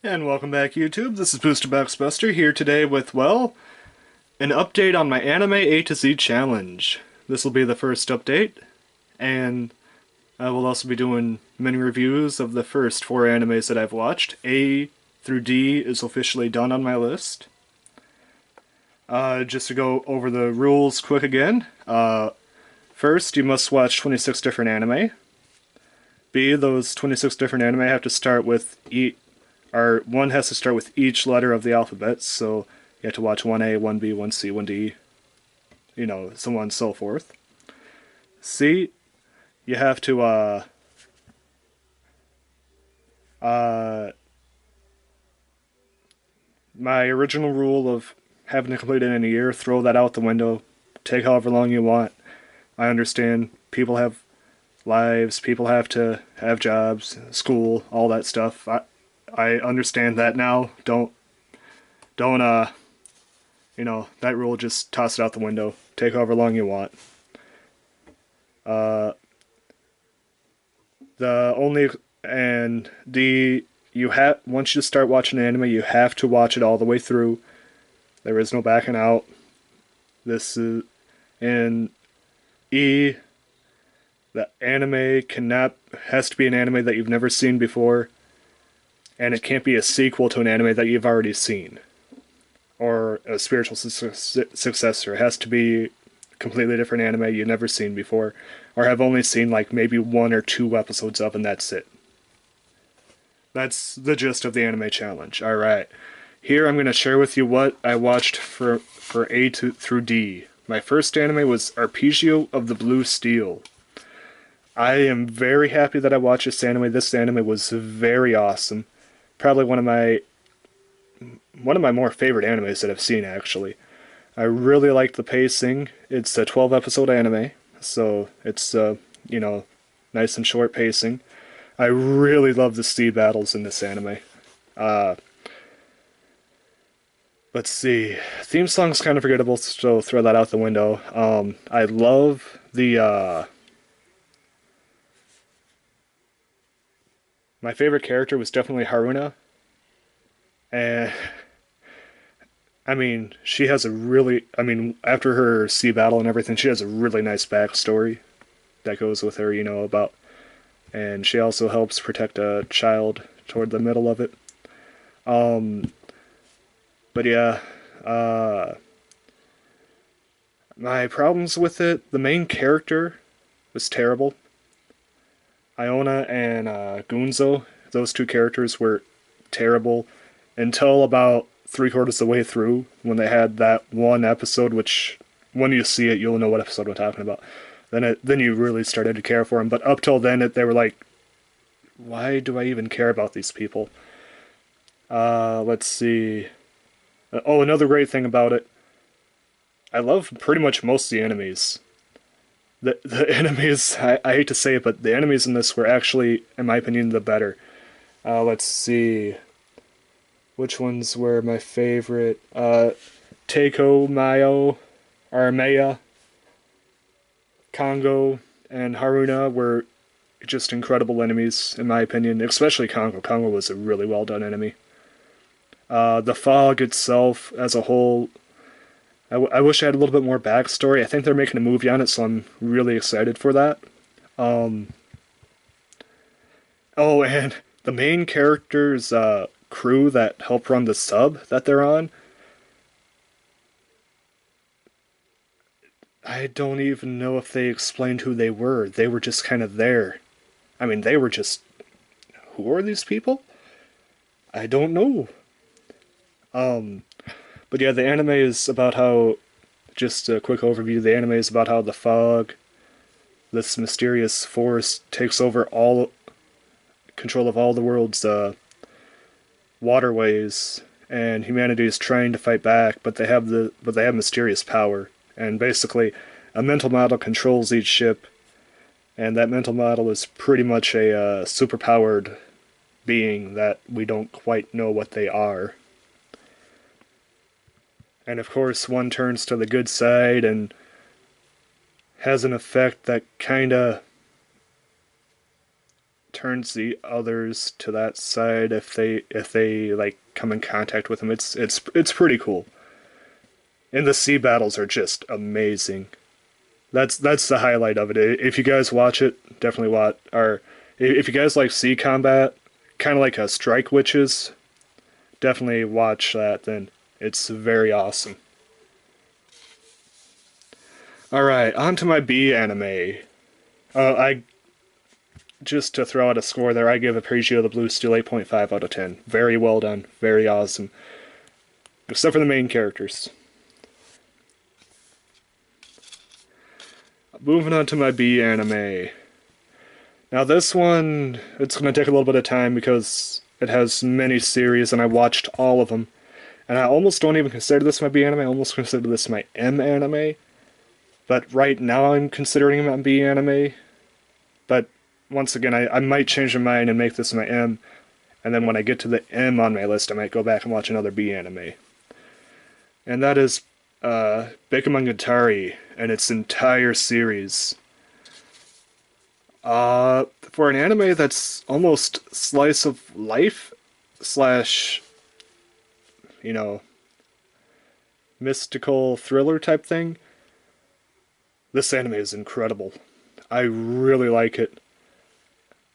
And welcome back, YouTube. This is Buster here today with, well, an update on my Anime A to Z challenge. This will be the first update, and I will also be doing mini reviews of the first four animes that I've watched. A through D is officially done on my list. Just to go over the rules quick again. First, you must watch 26 different anime. B, those 26 different anime have to start with one has to start with each letter of the alphabet, so you have to watch 1A, 1B, 1C, 1D, so on and so forth. C, you have to, my original rule of having to complete it in a year, throw that out the window. Take however long you want. I understand people have lives, people have to have jobs, school, all that stuff. I understand that now. Don't that rule, just toss it out the window. Take however long you want. The only and the you have once you start watching an anime, you have to watch it all the way through. There is no backing out. This is in E. The anime has to be an anime that you've never seen before, and it can't be a sequel to an anime that you've already seen, or a spiritual successor. It has to be a completely different anime you've never seen before, or have only seen like maybe one or two episodes of, and that's it. That's the gist of the anime challenge. Alright. Here I'm going to share with you what I watched for A through D. My first anime was Arpeggio of the Blue Steel. I am very happy that I watched this anime. This anime was very awesome. Probably one of my more favorite animes that I've seen, actually. I really like the pacing. It's a 12 episode anime, so it's nice and short pacing. I really love the sea battles in this anime. Uh, let's see. Theme song's kind of forgettable, so throw that out the window. I love the my favorite character was definitely Haruna, and I mean, she has a really, after her sea battle and everything, she has a really nice backstory that goes with her, about, and she also helps protect a child toward the middle of it. Um, but yeah, uh, my problems with it, the main character was terrible. Iona and Gunzo, those two characters were terrible until about three-quarters of the way through, when they had that one episode, which when you see it, you'll know what episode I'm talking about. Then you really started to care for them. But up till then, they were like, why do I even care about these people? Let's see. Oh, another great thing about it, I love pretty much most of the enemies. The enemies, I hate to say it, but the enemies in this were actually, in my opinion, the better. Let's see. Which ones were my favorite? Teiko, Mayo, Armea, Congo, and Haruna were just incredible enemies, in my opinion. Especially Congo. Congo was a really well done enemy. The fog itself, as a whole, I wish I had a little bit more backstory. I think they're making a movie on it, so I'm really excited for that. Um, oh, and the main character's crew that help run the sub that they're on, I don't even know if they explained who they were. They were just kind of there. I mean, they were just. Who are these people? I don't know. Um, but yeah, the anime is about how. Just a quick overview. The anime is about how the fog, this mysterious force, takes over all control of all the world's waterways, and humanity is trying to fight back, but they have mysterious power, and basically, a mental model controls each ship, and that mental model is pretty much a superpowered being that we don't quite know what they are. And of course, one turns to the good side and has an effect that kinda turns the others to that side if they like come in contact with him. It's pretty cool. And the sea battles are just amazing. That's the highlight of it. If you guys watch it, definitely watch. Or if you guys like sea combat, kind of like a Strike Witches, definitely watch that. Then it's very awesome. All right, on to my B anime. I just to throw out a score there, I give Arpeggio the Blue Steel 8.5 out of 10. Very well done, very awesome. Except for the main characters. Moving on to my B anime. Now this one, it's going to take a little bit of time because it has many series and I watched all of them. And I almost don't even consider this my B anime, I almost consider this my M anime. But right now I'm considering it my B anime. But once again, I might change my mind and make this my M. And then when I get to the M on my list, I might go back and watch another B anime. And that is Bakemonogatari and its entire series. For an anime that's almost slice of life slash, you know, mystical thriller type thing, this anime is incredible. I really like it.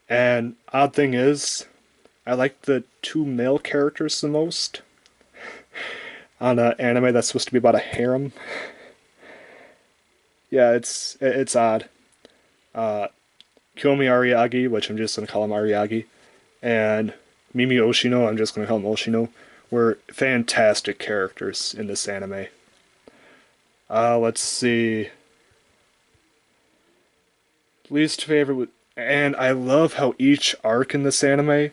And odd thing is, I like the two male characters the most on an anime that's supposed to be about a harem. Yeah, it's odd. Kiyomi Ariagi, which I'm just gonna call him Ariagi, and Mimi Oshino, I'm just gonna call him Oshino, were fantastic characters in this anime. Let's see. Least favorite, and I love how each arc in this anime,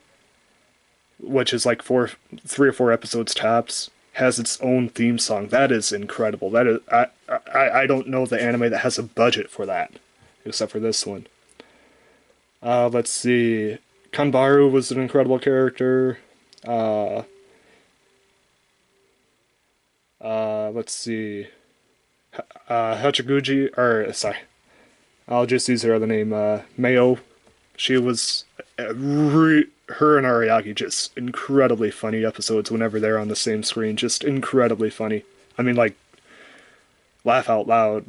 which is like 3 or 4 episodes tops, has its own theme song. That is incredible. That is I don't know the anime that has a budget for that, except for this one. Let's see. Kanbaru was an incredible character. Uh, let's see. Hachiguji, or sorry, I'll just use her other name. Mayo. She was her and Ariaki just incredibly funny episodes whenever they're on the same screen. Just incredibly funny. I mean, like, laugh out loud.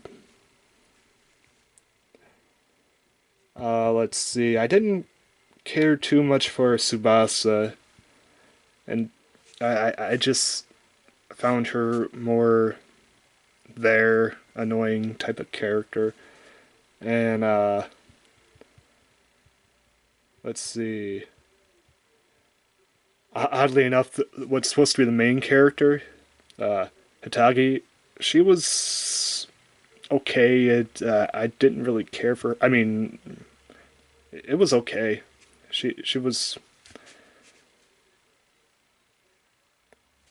Let's see. I didn't care too much for Tsubasa, and I just found her more their annoying type of character. And let's see. Oddly enough, what's supposed to be the main character, Hitagi, she was okay. I didn't really care for her. I mean, it was okay. She was.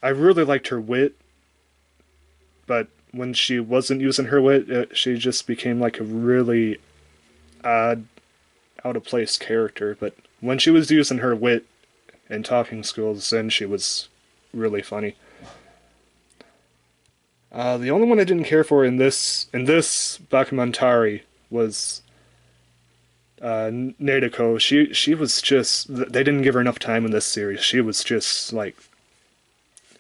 I really liked her wit, but when she wasn't using her wit, she just became like a really odd, out of place character. But when she was using her wit and talking skills, then she was really funny. The only one I didn't care for in this Bakemonogatari was Nadeko. She was just, they didn't give her enough time in this series. She was just like,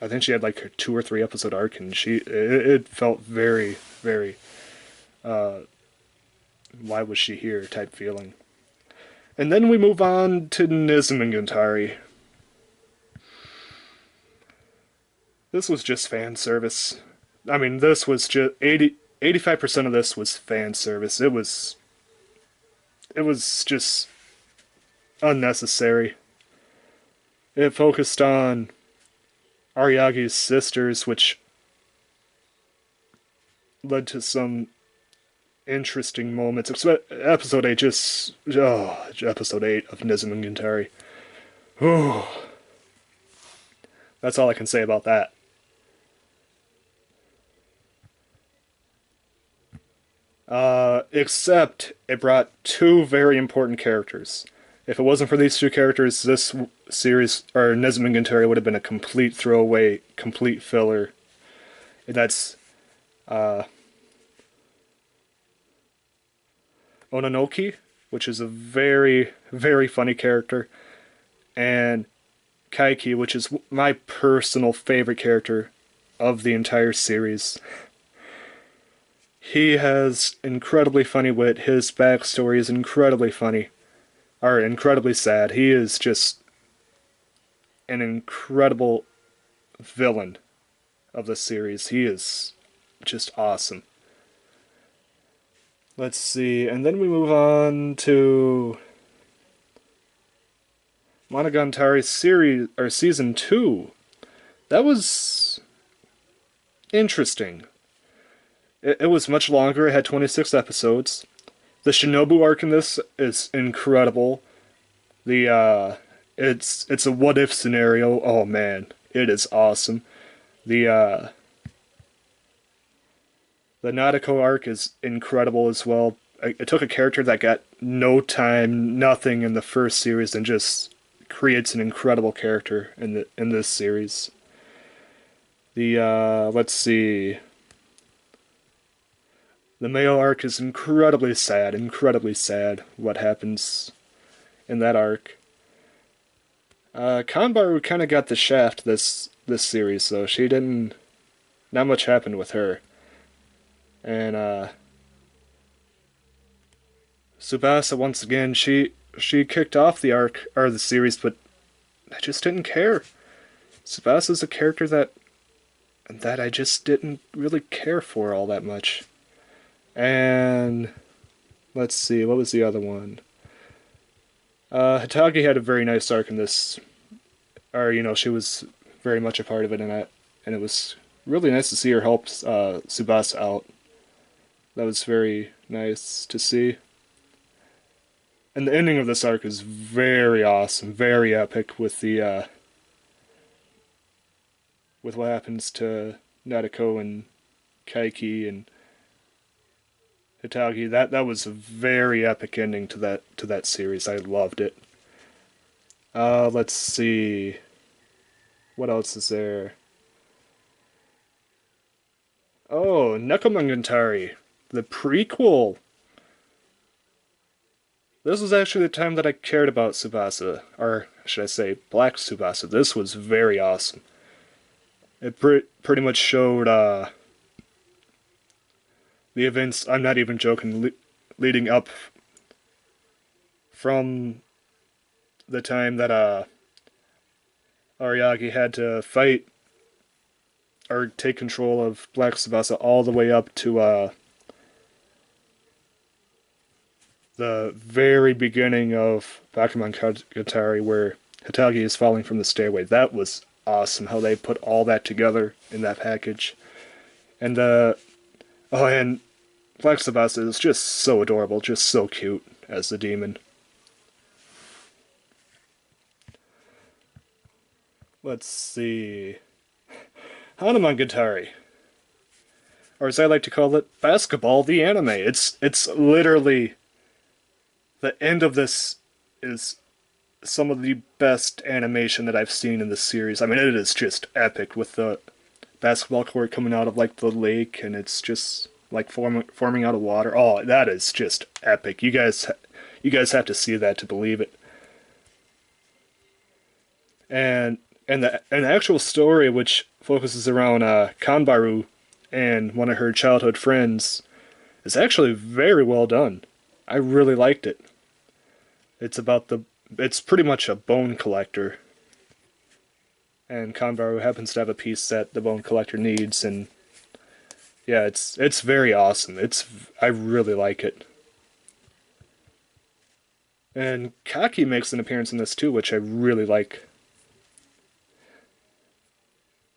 I think she had like a 2 or 3 episode arc, and it felt very very why was she here type feeling. And then we move on to Nizumonogatari. This was just fan service. I mean, this was just 85% of this was fan service. It was just unnecessary. It focused on Ariagi's sisters, which led to some interesting moments. Episode 8 just... Oh, episode 8 of Nizumonogatari. Oh, that's all I can say about that. Except it brought two very important characters. If it wasn't for these two characters, this series, or Nizumonogatari, would have been a complete throwaway, complete filler. And that's Ononoki, which is a very, very funny character, and Kaiki, which is my personal favorite character of the entire series. He has incredibly funny wit. His backstory is incredibly funny, or incredibly sad. He is just an incredible villain of the series. He is just awesome. Let's see, and then we move on to Monogatari series or season 2. That was interesting. It was much longer. It had 26 episodes. The Shinobu arc in this is incredible. It's a what if scenario. Oh man, it is awesome. The uh the Nadeko arc is incredible as well. It took a character that got no time, nothing in the first series, and just creates an incredible character in this series. Let's see. The Mayo arc is incredibly sad what happens in that arc. Kanbaru kind of got the shaft this series, so she didn't. Not much happened with her, and Tsubasa once again she kicked off the arc or the series, but I just didn't care. Tsubasa's a character that I just didn't really care for all that much. And let's see, what was the other one? Hitagi had a very nice arc in this, or she was very much a part of it, and it was really nice to see her help Tsubasa out. That was very nice to see. And the ending of this arc is very awesome, very epic with what happens to Nadeko and Kaiki and Hitagi. That was a very epic ending to that series. I loved it. Let's see. What else is there? Oh, Bakemonogatari, the prequel. This was actually the time that I cared about Tsubasa, or should I say, Black Tsubasa. This was very awesome. It pretty much showed the events. I'm not even joking. Leading up from the time that Ariagi had to fight or take control of Black Tsubasa all the way up to the very beginning of Bakemonogatari, where Hitagi is falling from the stairway. That was awesome how they put all that together in that package. And and Black Tsubasa is just so adorable, just so cute as the demon. Let's see. Hanumonogatari, or as I like to call it, Basketball the Anime. It's literally the end of this is some of the best animation that I've seen in this series. I mean, it is just epic with the basketball court coming out of like the lake, and it's just like forming out of water. Oh, that is just epic. You guys have to see that to believe it. And the actual story, which focuses around Kanbaru and one of her childhood friends, is actually very well done. I really liked it. It's pretty much a bone collector, and Kanbaru happens to have a piece that the bone collector needs, and yeah, it's very awesome. I really like it. And Kaki makes an appearance in this too, which I really like.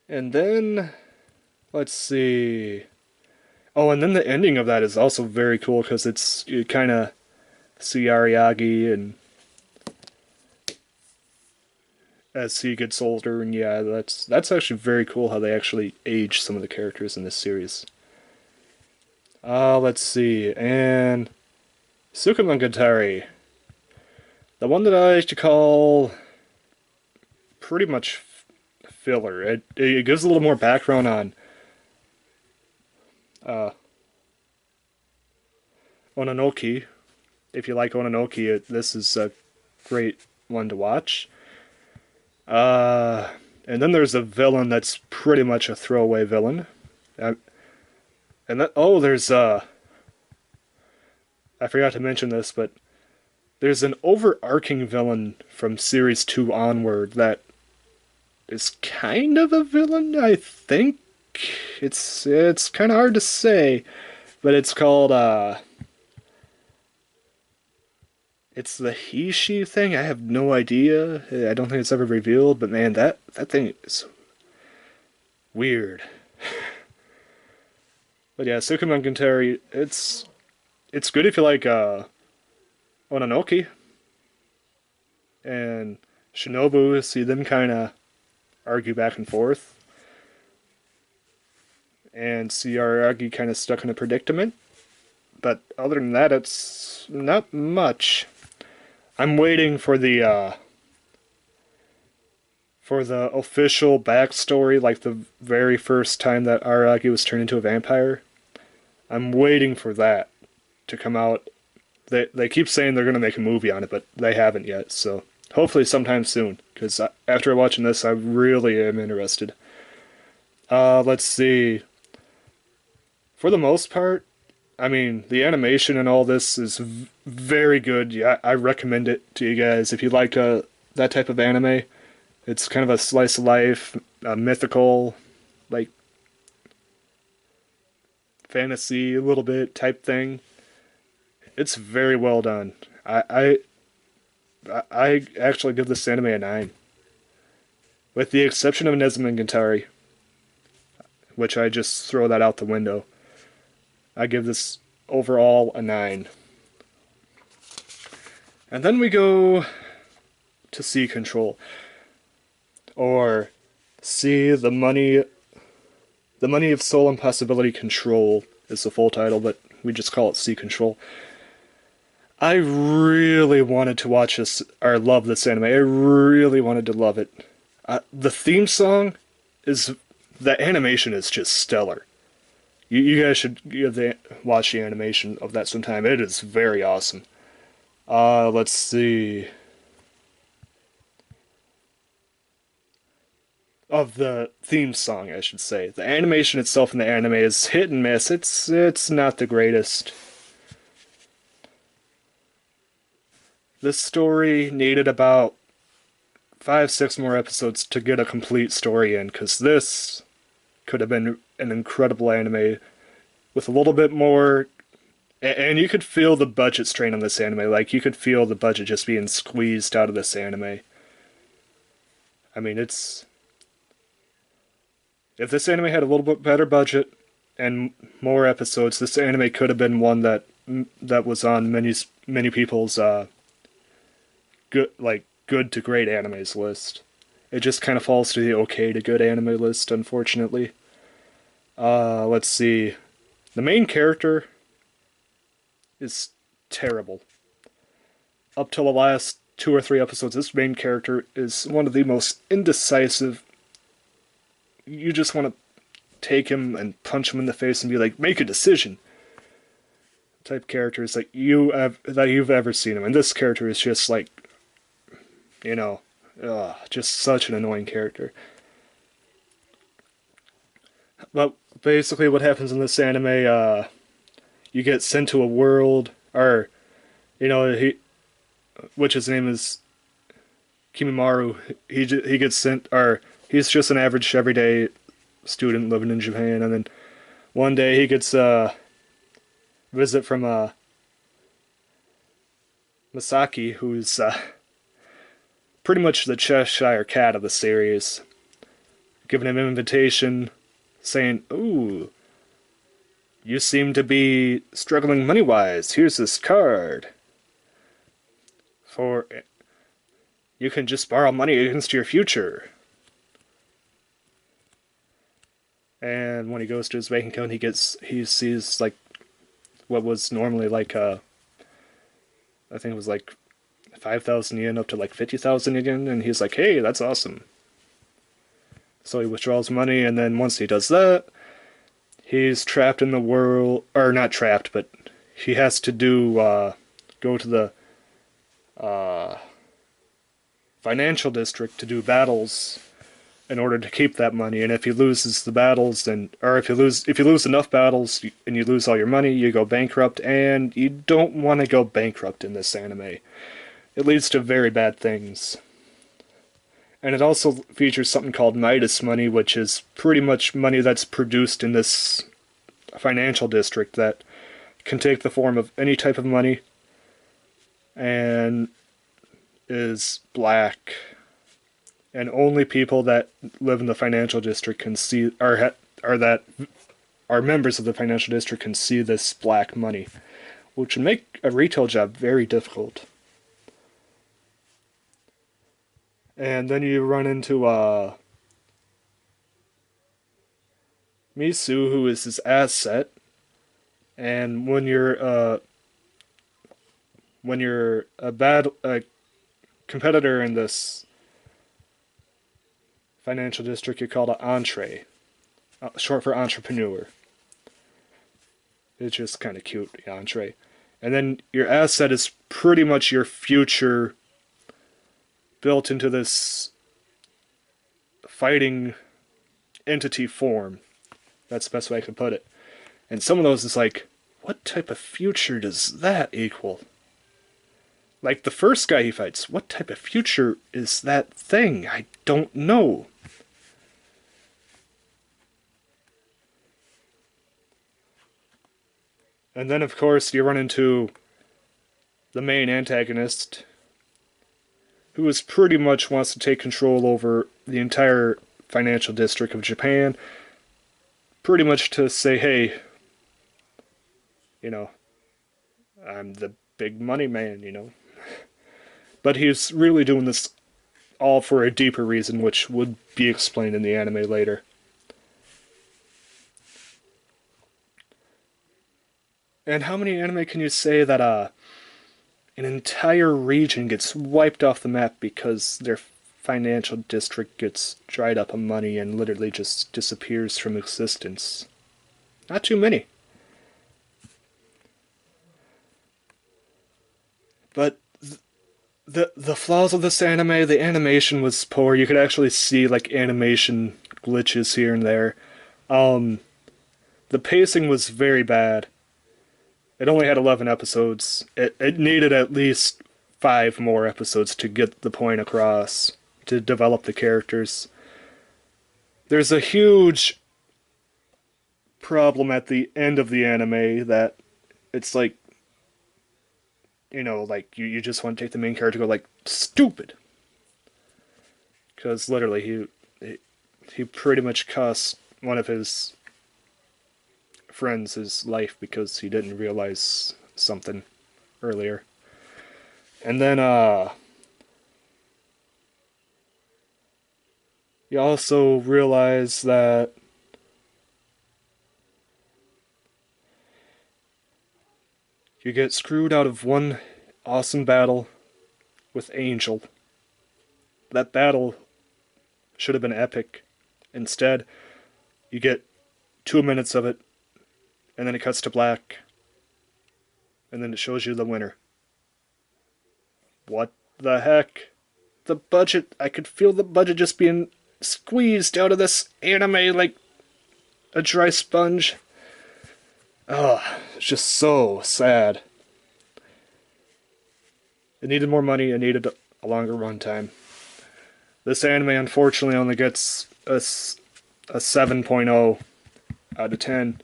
And then, let's see. Oh, and then the ending of that is also very cool because you kind of see Ariagi and as he gets older, and yeah, that's actually very cool how they actually age some of the characters in this series. Let's see, and Sukumonogatari, the one that I like to call pretty much filler. It gives a little more background on uh, Ononoki, if you like Ononoki, this is a great one to watch. Uh, and then there's a villain that's pretty much a throwaway villain. Uh, and that, oh, there's I forgot to mention this, but there's an overarching villain from series 2 onward that is kind of a villain, I think. It's kind of hard to say, but it's called it's the he she thing. I have no idea. I don't think it's ever revealed, but man, that thing is weird. But yeah, Bakemonogatari, it's good if you like Ononoki and Shinobu. See them kind of argue back and forth, and see Aragi kind of stuck in a predicament. But other than that, it's not much. I'm waiting for the official backstory, like the very first time that Aragi was turned into a vampire. I'm waiting for that to come out. They keep saying they're gonna make a movie on it, but they haven't yet. So hopefully sometime soon. Because after watching this, I really am interested. Let's see. For the most part, I mean, the animation and all this is very good. Yeah, I recommend it to you guys if you like that type of anime. It's kind of a slice of life, mythical, like fantasy a little bit type thing. It's very well done. I actually give this anime a 9, with the exception of Nezumonogatari, which I just throw that out the window. I give this overall a 9. And then we go to Sea Control, or See the Money of Soul and Possibility Control is the full title, but we just call it Sea Control. I really wanted to watch this, or love this anime. I really wanted to love it. The theme song is, the animation is just stellar. You guys should watch the animation of that sometime. It is very awesome. Let's see. Of the theme song, I should say. The animation itself in the anime is hit and miss. It's not the greatest. This story needed about 5-6 more episodes to get a complete story in, because this could have been an incredible anime with a little bit more. And you could feel the budget strain on this anime. Like, you could feel the budget just being squeezed out of this anime. I mean, it's... If this anime had a little bit better budget and more episodes, this anime could have been one that was on many people's good to great animes list. It just kind of falls to the okay to good anime list, unfortunately. Let's see. The main character is terrible. Up till the last 2 or 3 episodes, this main character is one of the most indecisive. You just want to take him and punch him in the face and be like, make a decision. Type characters that you've ever seen him. And this character is just like, just such an annoying character. But basically what happens in this anime, you get sent to a world, or, which his name is Kimimaru. He gets sent, or he's just an average everyday student living in Japan, and then one day he gets a visit from Masaki, who's pretty much the Cheshire Cat of the series, giving him an invitation, saying, "Ooh, you seem to be struggling money-wise. Here's this card. You can just borrow money against your future." And when he goes to his bank account, he sees like what was normally like I think it was like 5,000 yen up to like 50,000 yen, and he's like, "Hey, that's awesome." So he withdraws money, and then once he does that, he's trapped in the world, or not trapped, but he has to do go to the uh, financial district to do battles in order to keep that money. And if he loses the battles, then, or if you lose enough battles and you lose all your money, you go bankrupt. And you don't want to go bankrupt in this anime. It leads to very bad things. And it also features something called Midas money, which is pretty much money that's produced in this financial district that can take the form of any type of money and is black. And only people that live in the financial district can see, that are members of the financial district can see this black money, which would make a retail job very difficult. And then you run into Misu, who is his asset. And when you're a competitor in this financial district, you're called an entree, short for entrepreneur. It's just kind of cute, the entree. And then your asset is pretty much your future built into this fighting entity form. That's the best way I can put it. And some of those is like, what type of future does that equal? Like the first guy he fights, what type of future is that thing? I don't know. And then, of course, you run into the main antagonist, who is pretty much wants to take control over the entire financial district of Japan. Pretty much to say, hey, I'm the big money man. But he's really doing this all for a deeper reason, which would be explained in the anime later. And how many anime can you say that an entire region gets wiped off the map because their financial district gets dried up of money and literally just disappears from existence? Not too many. But the flaws of this anime, the animation was poor. You could actually see like animation glitches here and there. The pacing was very bad. It only had 11 episodes. It needed at least 5 more episodes to get the point across, to develop the characters. There's a huge problem at the end of the anime that it's like, like you just want to take the main character and go like, stupid. Because literally he pretty much cost one of his friends his life because he didn't realize something earlier. And then you also realize that you get screwed out of one awesome battle with Angel. That battle should have been epic. Instead, you get 2 minutes of it, and then it cuts to black, and then it shows you the winner. What the heck? The budget, I could feel the budget just being squeezed out of this anime like a dry sponge. Oh, it's just so sad. It needed more money, it needed a longer runtime. This anime unfortunately only gets a 7.0 out of 10.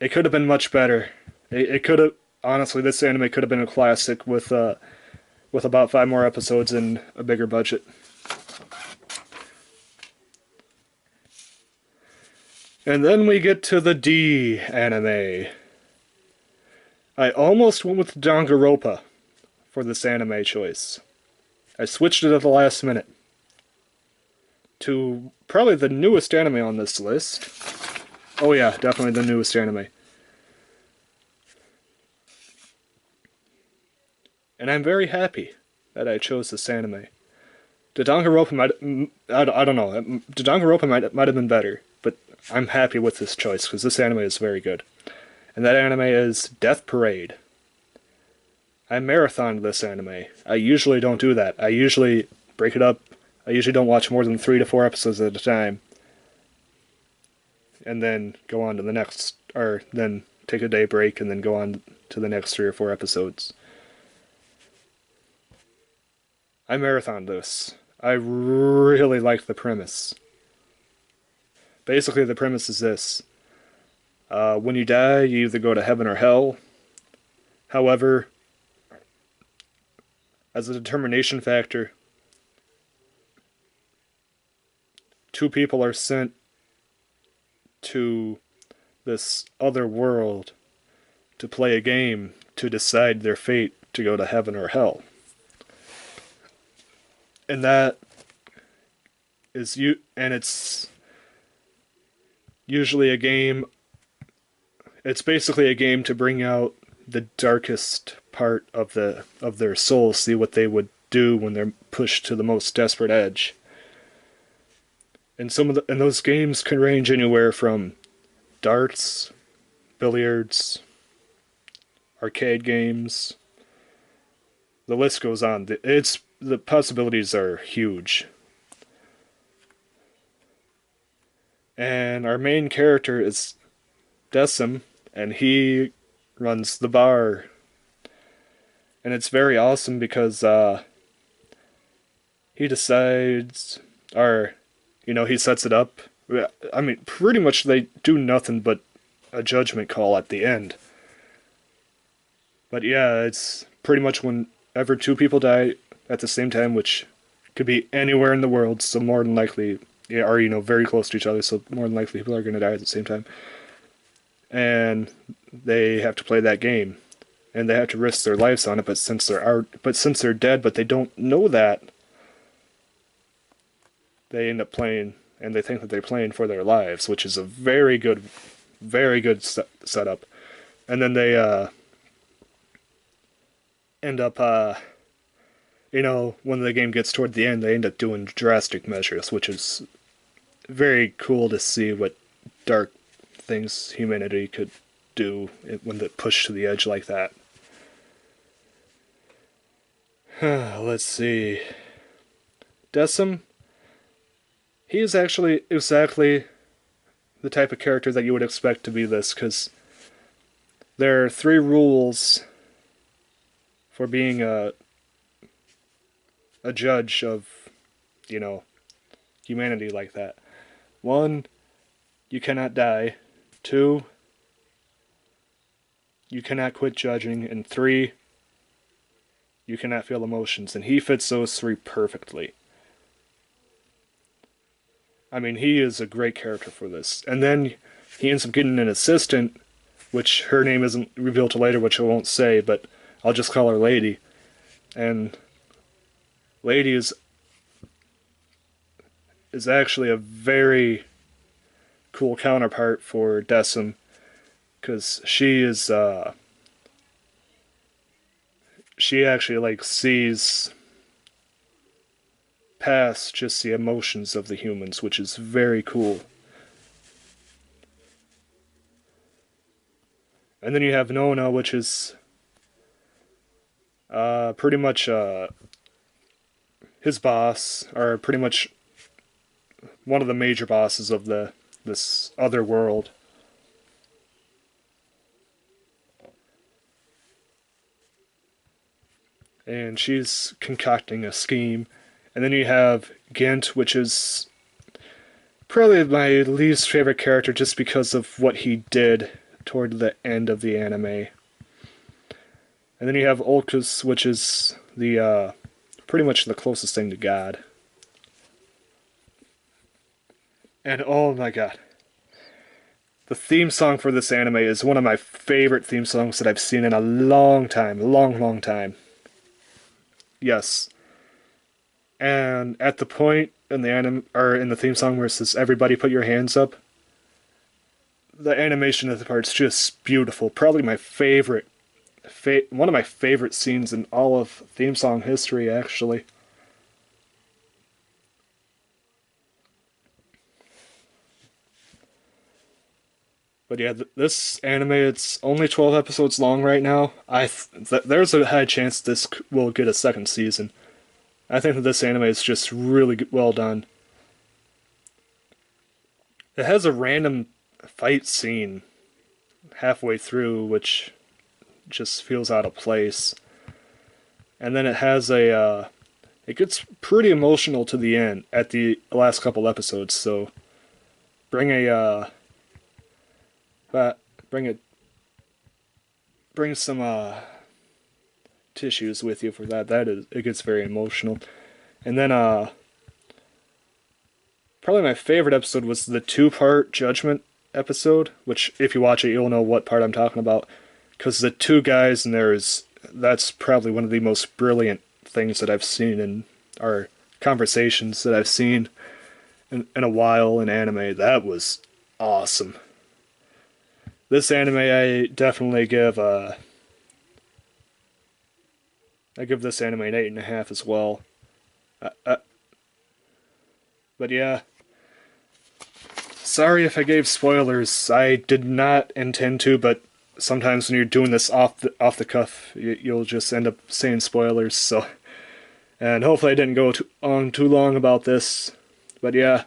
It could have been much better. It could have, honestly, this anime could have been a classic with about 5 more episodes and a bigger budget. And then we get to the D anime. I almost went with Danganronpa for this anime choice. I switched it at the last minute to probably the newest anime on this list. Oh yeah, definitely the newest anime. And I'm very happy that I chose this anime. Danganronpa I don't know. Danganronpa might have been better, but I'm happy with this choice because this anime is very good. And that anime is Death Parade. I marathoned this anime. I usually don't do that. I usually break it up. I usually don't watch more than 3 to 4 episodes at a time, and then go on to the next, or then take a day break and then go on to the next 3 or 4 episodes. I marathoned this. I really liked the premise. Basically, the premise is this: when you die, you either go to heaven or hell. However, as a determination factor, 2 people are sent to this other world to play a game to decide their fate to go to heaven or hell. And that is you, and it's usually a game. It's basically a game to bring out the darkest part of their soul, see what they would do when they're pushed to the most desperate edge. And those games can range anywhere from darts, billiards, arcade games. The list goes on. The possibilities are huge. And our main character is Decim, and he runs the bar. And it's very awesome because he decides, or, he sets it up. I mean, pretty much they do nothing but a judgment call at the end. But yeah, it's pretty much whenever 2 people die at the same time, which could be anywhere in the world, so more than likely, are very close to each other, so more than likely people are going to die at the same time. And they have to play that game, and they have to risk their lives on it. But since they're dead, but they don't know that, they end up playing, and they think that they're playing for their lives, which is a very good setup. And then they end up, when the game gets toward the end, they end up doing drastic measures, which is very cool to see what dark things humanity could do when they push to the edge like that. Let's see. Decim, he is actually exactly the type of character that you would expect to be this, because there are 3 rules for being a judge of, humanity like that. 1, you cannot die. 2, you cannot quit judging. And 3, you cannot feel emotions. And he fits those 3 perfectly. I mean, he is a great character for this. And then he ends up getting an assistant, which her name isn't revealed till later, which I won't say, but I'll just call her Lady. And Lady is actually a very cool counterpart for Decim, because she actually sees past just the emotions of the humans, which is very cool. And then you have Nona, which is pretty much his boss, or pretty much one of the major bosses of this other world. And she's concocting a scheme. And then you have Gint, which is probably my least favorite character just because of what he did toward the end of the anime. And then you have Ulcus, which is the pretty much the closest thing to God. And oh my god. The theme song for this anime is one of my favorite theme songs that I've seen in a long time. Long time. Yes. And at the point in the in the theme song where it says "Everybody put your hands up," the animation of the part's just beautiful. Probably my favorite, one of my favorite scenes in all of theme song history, actually. But yeah, this anime, it's only 12 episodes long right now. There's a high chance this will get a second season. I think that this anime is just really well done. It has a random fight scene halfway through, which just feels out of place. And then it has it gets pretty emotional to the end at the last couple episodes. So bring a bring it bring some tissues with you for that. It gets very emotional. And then probably my favorite episode was the two-part Judgment episode, which if you watch it you'll know what part I'm talking about, because the two guys in there is that's probably one of the most brilliant things that I've seen in our conversations that I've seen in a while in anime. That was awesome. This anime I definitely give I give this anime an 8.5 as well. Uh, uh, but yeah, sorry if I gave spoilers. I did not intend to, but sometimes when you're doing this off the cuff, you'll just end up saying spoilers. So, and hopefully I didn't go on too long about this. But yeah,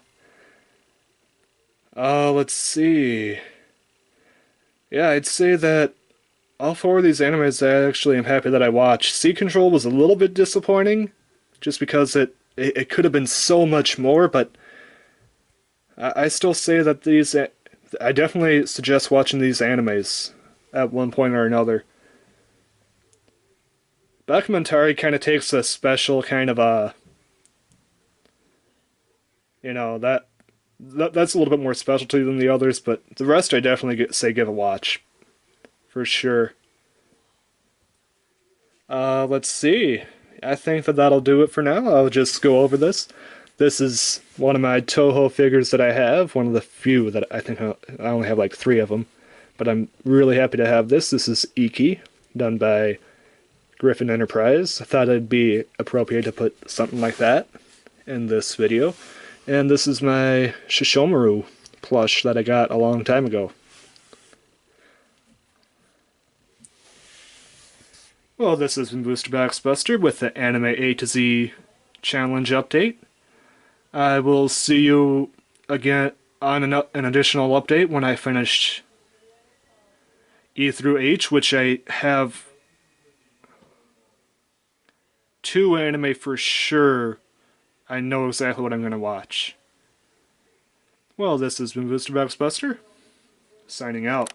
let's see. Yeah, I'd say that all four of these animes I actually am happy that I watched. Sea Control was a little bit disappointing, just because it could have been so much more, but I still say that I definitely suggest watching these animes at one point or another. Bakemonogatari kind of takes a special kind of you know, that's a little bit more specialty than the others, but the rest I definitely say give a watch. For sure. Let's see. I think that that'll do it for now. I'll just go over this. This is one of my Toho figures that I have, one of the few that I think I only have like 3 of them. But I'm really happy to have this. This is Iki, done by Griffin Enterprise. I thought it'd be appropriate to put something like that in this video. And this is my Shishomaru plush that I got a long time ago. Well, this has been Booster Box Buster with the Anime A to Z challenge update. I will see you again on an additional update when I finish E through H, which I have 2 anime for sure. I know exactly what I'm going to watch. Well, this has been Booster Box Buster, signing out.